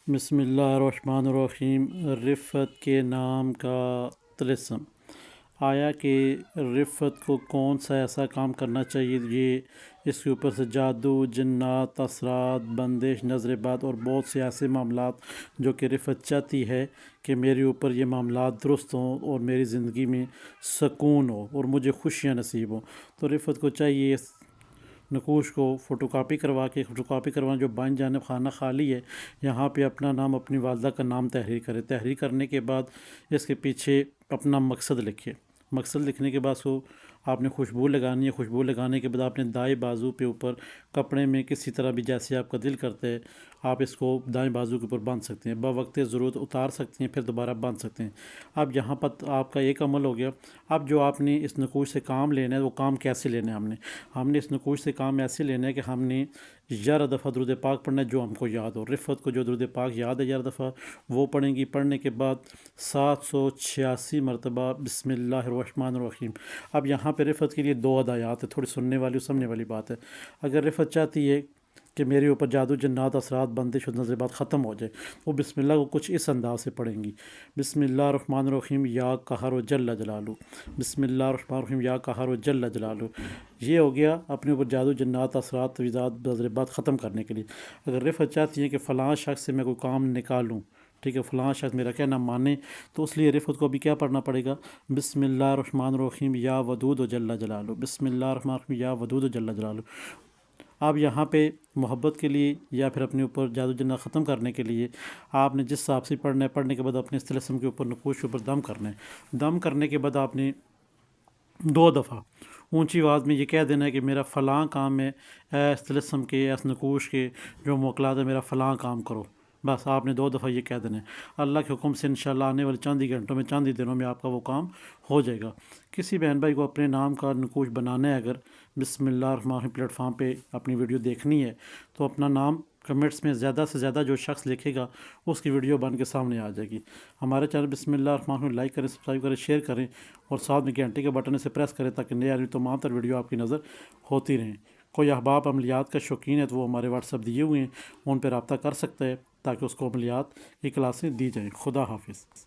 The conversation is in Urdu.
بسم اللہ الرحمن الرحیم۔ رفعت کے نام کا طلسم۔ آیا کہ رفعت کو کون سا ایسا کام کرنا چاہیے یہ اس کے اوپر سے جادو، جنات، اثرات، بندش، نظر بد اور بہت سے ایسے معاملات جو کہ رفعت چاہتی ہے کہ میرے اوپر یہ معاملات درست ہوں اور میری زندگی میں سکون ہو اور مجھے خوشیاں نصیب ہوں، تو رفعت کو چاہیے اس نقوش کو فوٹو کاپی کروانا جو بائیں جانب خانہ خالی ہے یہاں پہ اپنا نام، اپنی والدہ کا نام تحریر کرے۔ تحریر کرنے کے بعد اس کے پیچھے اپنا مقصد لکھے۔ مقصد لکھنے کے بعد کو آپ نے خوشبو لگانی ہے۔ خوشبو لگانے کے بعد آپ نے دائیں بازو پہ اوپر کپڑے میں کسی طرح بھی جیسے آپ کا دل کرتے ہیں آپ اس کو دائیں بازو کے اوپر باندھ سکتے ہیں، بوقت ضرورت اتار سکتے ہیں، پھر دوبارہ باندھ سکتے ہیں۔ اب یہاں پر آپ کا ایک عمل ہو گیا۔ اب جو آپ نے اس نقوش سے کام لینا ہے وہ کام کیسے لینا ہے؟ ہم نے اس نقوش سے کام ایسے لینا ہے کہ ہم نے 11 دفعہ درود پاک پڑھنا ہے جو ہم کو یاد ہو۔ رفعت کو جو درود پاک یاد ہے 11 دفعہ وہ پڑھیں گی۔ پڑھنے کے بعد 786 مرتبہ بسم اللہ الرحمن الرحیم۔ اب یہاں پہ رفعت کے لیے 2 ہدایات ہیں، تھوڑی سننے والی اور سمجھنے والی بات ہے۔ اگر رفعت چاہتی ہے کہ میرے اوپر جادو، جنات، اثرات، بندش اور نظر بات ختم ہو جائے، وہ بسم اللہ کو کچھ اس انداز سے پڑھیں گی۔ بسم اللہ الرحمن الرحیم یا قہر و جل جلالہ، بسم اللہ الرحمن الرحیم یا قہر و جل جلالہ۔ یہ ہو گیا اپنے اوپر جادو، جنات، اثرات، تویزات، نظر بات ختم کرنے کے لیے۔ اگر رفعت چاہتی ہے کہ فلاں شخص سے میں کوئی کام نکالوں، ٹھیک ہے، فلاں شخص میرا کہنا مانے، تو اس لیے رفعت کو ابھی کیا پڑھنا پڑے گا؟ بسم اللہ الرحمن الرحیم یا ودود و جل جلالہ، بسم اللہ الرحمن الرحیم یا ودود و جل جلالہ۔ اب یہاں پہ محبت کے لیے یا پھر اپنے اوپر جادو جنات ختم کرنے کے لیے آپ نے جس حساب سے پڑھنا ہے، پڑھنے کے بعد اپنے اس طلسم کے اوپر، نقوش کے اوپر دم کرنا ہے۔ دم کرنے کے بعد آپ نے 2 دفعہ اونچی آواز میں یہ کہہ دینا ہے کہ میرا فلاں کام ہے، اس طلسم کے، اس نقوش کے جو موکلات ہے، میرا فلاں کام کرو۔ بس آپ نے 2 دفعہ یہ کہہ دینا ہے۔ اللہ کے حکم سے انشاءاللہ آنے والے چند ہی گھنٹوں میں، چند ہی دنوں میں آپ کا وہ کام ہو جائے گا۔ کسی بہن بھائی کو اپنے نام کا نقوش بنانا ہے، اگر بسم اللہ الرحمن الرحیم پلیٹ فارم پہ اپنی ویڈیو دیکھنی ہے تو اپنا نام کمنٹس میں زیادہ سے زیادہ جو شخص لکھے گا اس کی ویڈیو بن کے سامنے آ جائے گی۔ ہمارے چینل بسم اللہ الرحمن الرحیم لائک کریں، سبسکرائب کریں، شیئر کریں اور ساتھ میں گھنٹے کے بٹن سے پریس کریں تاکہ نئے آنے تمام تر ویڈیو آپ کی نظر ہوتی رہیں۔ کوئی احباب عملیات کا شوقین ہے تو وہ ہمارے واٹس ایپ دیے ہوئے ہیں، ان پہ رابطہ کر سکتا ہے تاکہ اس کو عملیات کی کلاسیں دی جائیں۔ خدا حافظ۔